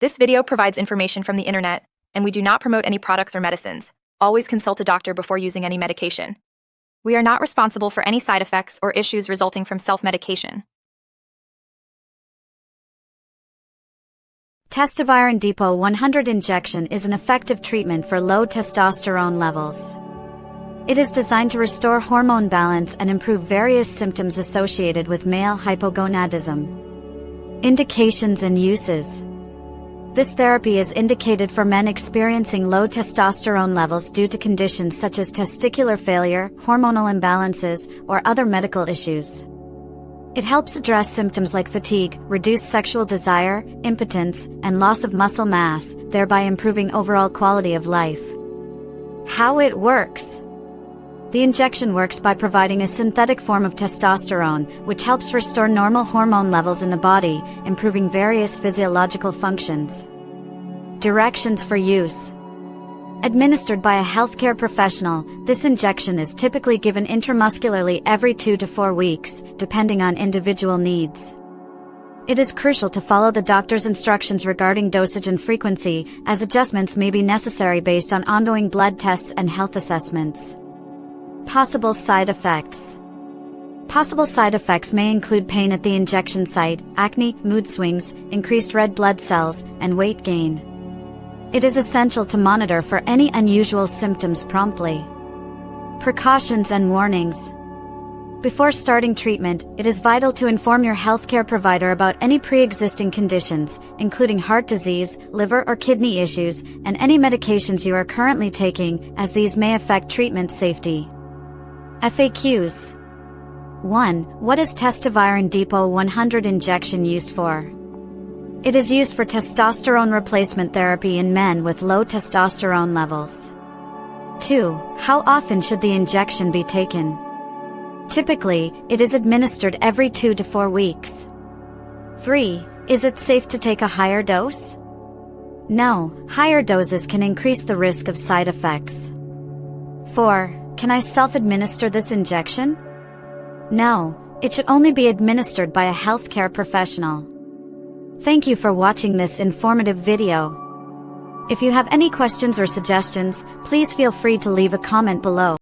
This video provides information from the internet, and we do not promote any products or medicines. Always consult a doctor before using any medication. We are not responsible for any side effects or issues resulting from self-medication. Testoviron Depot 100 injection is an effective treatment for low testosterone levels. It is designed to restore hormone balance and improve various symptoms associated with male hypogonadism. Indications and uses. This therapy is indicated for men experiencing low testosterone levels due to conditions such as testicular failure, hormonal imbalances, or other medical issues. It helps address symptoms like fatigue, reduced sexual desire, impotence, and loss of muscle mass, thereby improving overall quality of life. How it works. The injection works by providing a synthetic form of testosterone, which helps restore normal hormone levels in the body, improving various physiological functions. Directions for use. Administered by a healthcare professional, this injection is typically given intramuscularly every 2 to 4 weeks, depending on individual needs. It is crucial to follow the doctor's instructions regarding dosage and frequency, as adjustments may be necessary based on ongoing blood tests and health assessments. Possible side effects. Possible side effects may include pain at the injection site, acne, mood swings, increased red blood cells, and weight gain. It is essential to monitor for any unusual symptoms promptly. Precautions and warnings. Before starting treatment, it is vital to inform your healthcare provider about any pre-existing conditions, including heart disease, liver or kidney issues, and any medications you are currently taking, as these may affect treatment safety. FAQs. 1. What is Testoviron Depot 100 injection used for? It is used for testosterone replacement therapy in men with low testosterone levels. 2. How often should the injection be taken? Typically, it is administered every 2 to 4 weeks. 3. Is it safe to take a higher dose? No, higher doses can increase the risk of side effects. 4. Can I self-administer this injection? No, it should only be administered by a healthcare professional. Thank you for watching this informative video. If you have any questions or suggestions, please feel free to leave a comment below.